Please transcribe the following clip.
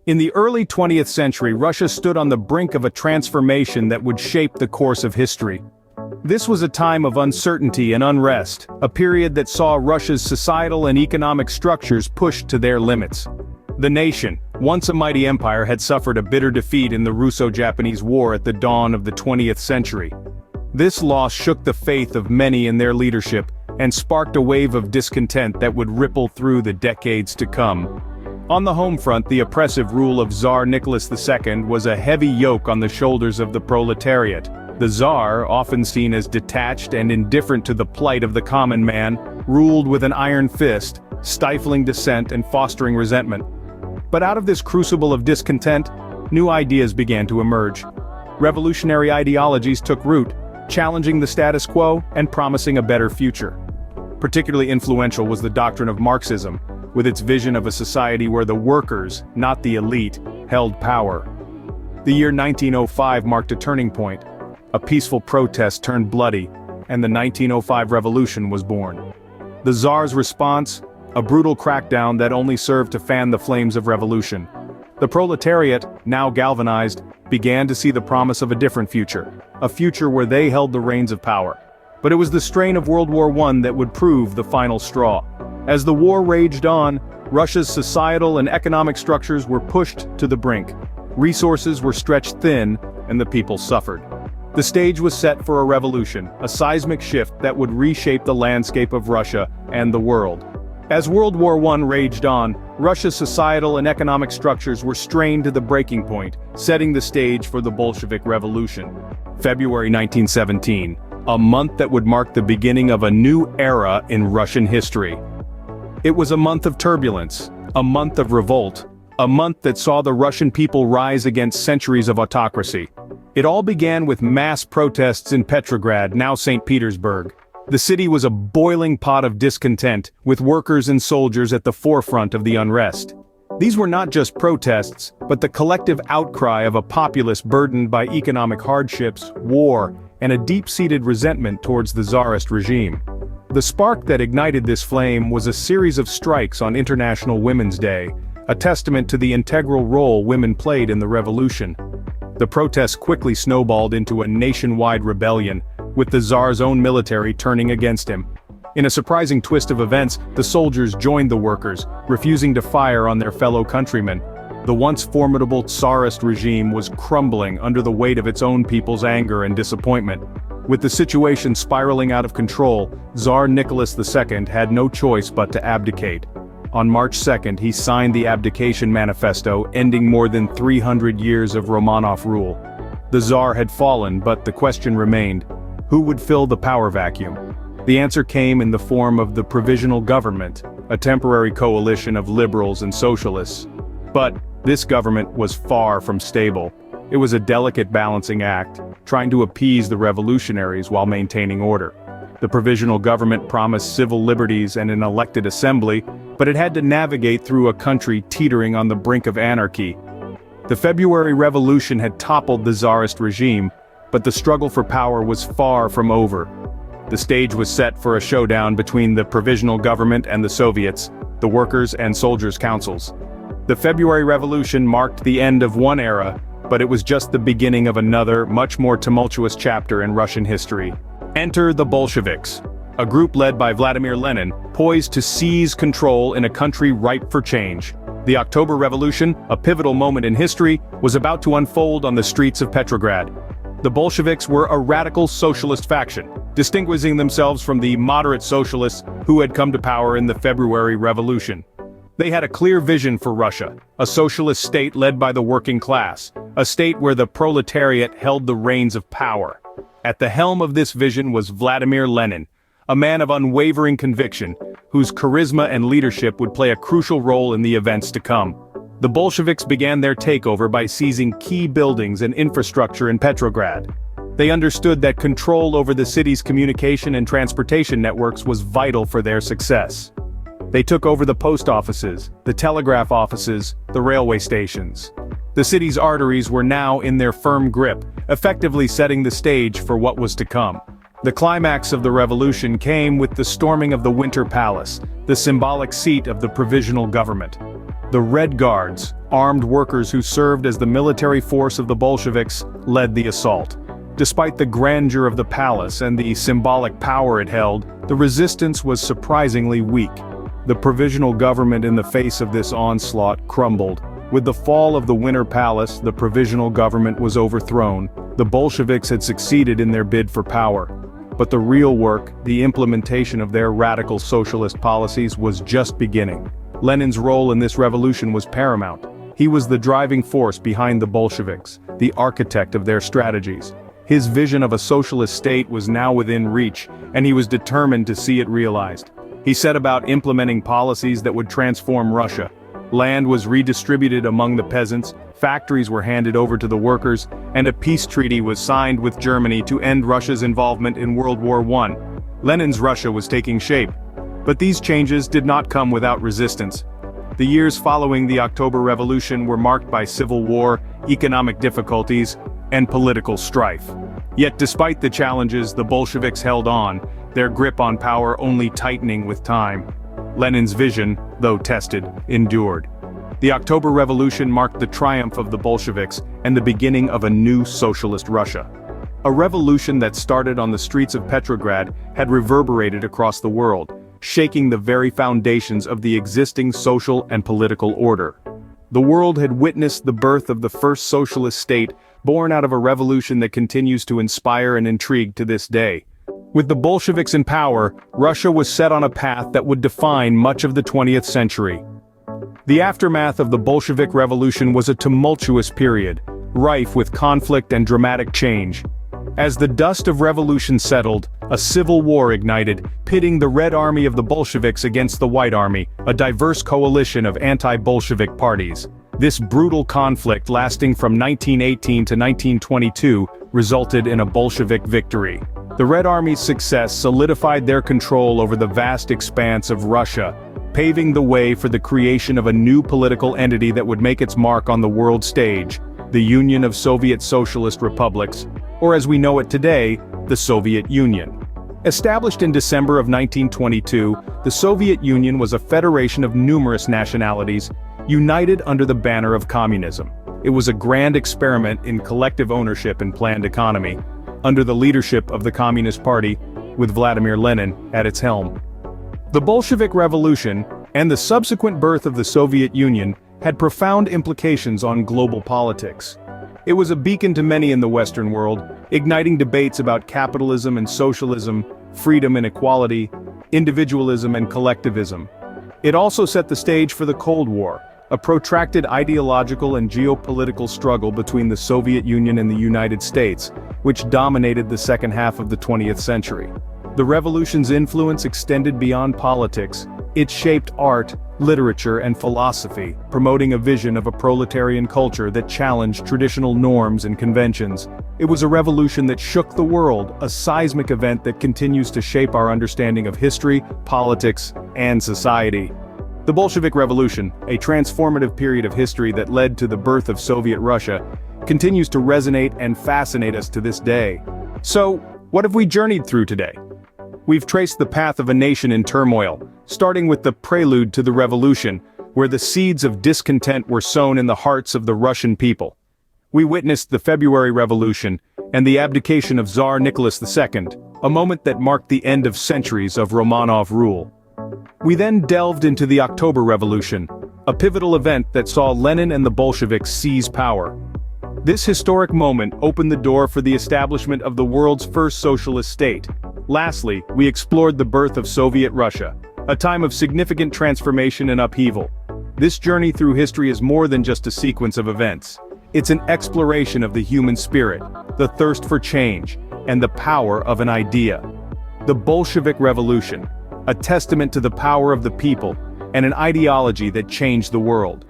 In the early 20th century, Russia stood on the brink of a transformation that would shape the course of history. This was a time of uncertainty and unrest, a period that saw Russia's societal and economic structures pushed to their limits. The nation, once a mighty empire, had suffered a bitter defeat in the Russo-Japanese War at the dawn of the 20th century. This loss shook the faith of many in their leadership and sparked a wave of discontent that would ripple through the decades to come. On the home front, the oppressive rule of Tsar Nicholas II was a heavy yoke on the shoulders of the proletariat. The Tsar, often seen as detached and indifferent to the plight of the common man, ruled with an iron fist, stifling dissent and fostering resentment. But out of this crucible of discontent, new ideas began to emerge. Revolutionary ideologies took root, challenging the status quo and promising a better future. Particularly influential was the doctrine of Marxism, with its vision of a society where the workers, not the elite, held power. The year 1905 marked a turning point. A peaceful protest turned bloody, and the 1905 revolution was born. The Tsar's response? A brutal crackdown that only served to fan the flames of revolution. The proletariat, now galvanized, began to see the promise of a different future, a future where they held the reins of power. But it was the strain of World War I that would prove the final straw. As the war raged on, Russia's societal and economic structures were pushed to the brink. Resources were stretched thin, and the people suffered. The stage was set for a revolution, a seismic shift that would reshape the landscape of Russia and the world. As World War I raged on, Russia's societal and economic structures were strained to the breaking point, setting the stage for the Bolshevik Revolution. February 1917, a month that would mark the beginning of a new era in Russian history. It was a month of turbulence, a month of revolt, a month that saw the Russian people rise against centuries of autocracy. It all began with mass protests in Petrograd, now St. Petersburg. The city was a boiling pot of discontent, with workers and soldiers at the forefront of the unrest. These were not just protests, but the collective outcry of a populace burdened by economic hardships, war, and a deep-seated resentment towards the Tsarist regime. The spark that ignited this flame was a series of strikes on International Women's Day, a testament to the integral role women played in the revolution. The protests quickly snowballed into a nationwide rebellion, with the Tsar's own military turning against him. In a surprising twist of events, the soldiers joined the workers, refusing to fire on their fellow countrymen. The once formidable Tsarist regime was crumbling under the weight of its own people's anger and disappointment. With the situation spiraling out of control, Tsar Nicholas II had no choice but to abdicate. On March 2nd, he signed the abdication manifesto, ending more than 300 years of Romanov rule. The Tsar had fallen, but the question remained: who would fill the power vacuum? The answer came in the form of the Provisional Government, a temporary coalition of liberals and socialists. But this government was far from stable. It was a delicate balancing act, trying to appease the revolutionaries while maintaining order. The provisional government promised civil liberties and an elected assembly, but it had to navigate through a country teetering on the brink of anarchy. The February Revolution had toppled the Tsarist regime, but the struggle for power was far from over. The stage was set for a showdown between the provisional government and the Soviets, the workers' and soldiers' councils. The February Revolution marked the end of one era, but it was just the beginning of another, much more tumultuous chapter in Russian history. Enter the Bolsheviks, a group led by Vladimir Lenin, poised to seize control in a country ripe for change. The October Revolution, a pivotal moment in history, was about to unfold on the streets of Petrograd. The Bolsheviks were a radical socialist faction, distinguishing themselves from the moderate socialists who had come to power in the February Revolution. They had a clear vision for Russia, a socialist state led by the working class, a state where the proletariat held the reins of power. At the helm of this vision was Vladimir Lenin, a man of unwavering conviction, whose charisma and leadership would play a crucial role in the events to come. The Bolsheviks began their takeover by seizing key buildings and infrastructure in Petrograd. They understood that control over the city's communication and transportation networks was vital for their success. They took over the post offices, the telegraph offices, the railway stations. The city's arteries were now in their firm grip, effectively setting the stage for what was to come. The climax of the revolution came with the storming of the Winter Palace, the symbolic seat of the provisional government. The Red Guards, armed workers who served as the military force of the Bolsheviks, led the assault. Despite the grandeur of the palace and the symbolic power it held, the resistance was surprisingly weak. The provisional government in the face of this onslaught crumbled. With the fall of the Winter Palace, the provisional government was overthrown. The Bolsheviks had succeeded in their bid for power. But the real work, the implementation of their radical socialist policies, was just beginning. Lenin's role in this revolution was paramount. He was the driving force behind the Bolsheviks, the architect of their strategies. His vision of a socialist state was now within reach, and he was determined to see it realized. He set about implementing policies that would transform Russia. Land was redistributed among the peasants, factories were handed over to the workers, and a peace treaty was signed with Germany to end Russia's involvement in World War I. Lenin's Russia was taking shape. But these changes did not come without resistance. The years following the October Revolution were marked by civil war, economic difficulties, and political strife. Yet despite the challenges, the Bolsheviks held on, their grip on power only tightening with time. Lenin's vision, though tested, endured. The October Revolution marked the triumph of the Bolsheviks and the beginning of a new socialist Russia. A revolution that started on the streets of Petrograd had reverberated across the world, shaking the very foundations of the existing social and political order. The world had witnessed the birth of the first socialist state, born out of a revolution that continues to inspire and intrigue to this day. With the Bolsheviks in power, Russia was set on a path that would define much of the 20th century. The aftermath of the Bolshevik Revolution was a tumultuous period, rife with conflict and dramatic change. As the dust of revolution settled, a civil war ignited, pitting the Red Army of the Bolsheviks against the White Army, a diverse coalition of anti-Bolshevik parties. This brutal conflict, lasting from 1918 to 1922, resulted in a Bolshevik victory. The Red Army's success solidified their control over the vast expanse of Russia, paving the way for the creation of a new political entity that would make its mark on the world stage, the Union of Soviet Socialist Republics, or as we know it today, the Soviet Union. Established in December of 1922, the Soviet Union was a federation of numerous nationalities, united under the banner of communism. It was a grand experiment in collective ownership and planned economy, under the leadership of the Communist Party, with Vladimir Lenin at its helm. The Bolshevik Revolution, and the subsequent birth of the Soviet Union, had profound implications on global politics. It was a beacon to many in the Western world, igniting debates about capitalism and socialism, freedom and equality, individualism and collectivism. It also set the stage for the Cold War, a protracted ideological and geopolitical struggle between the Soviet Union and the United States, which dominated the second half of the 20th century. The revolution's influence extended beyond politics. It shaped art, literature, and philosophy, promoting a vision of a proletarian culture that challenged traditional norms and conventions. It was a revolution that shook the world, a seismic event that continues to shape our understanding of history, politics, and society. The Bolshevik Revolution, a transformative period of history that led to the birth of Soviet Russia, continues to resonate and fascinate us to this day. So, what have we journeyed through today? We've traced the path of a nation in turmoil, starting with the prelude to the revolution, where the seeds of discontent were sown in the hearts of the Russian people. We witnessed the February Revolution and the abdication of Tsar Nicholas II, a moment that marked the end of centuries of Romanov rule. We then delved into the October Revolution, a pivotal event that saw Lenin and the Bolsheviks seize power. This historic moment opened the door for the establishment of the world's first socialist state. Lastly, we explored the birth of Soviet Russia, a time of significant transformation and upheaval. This journey through history is more than just a sequence of events. It's an exploration of the human spirit, the thirst for change, and the power of an idea. The Bolshevik Revolution, a testament to the power of the people, and an ideology that changed the world.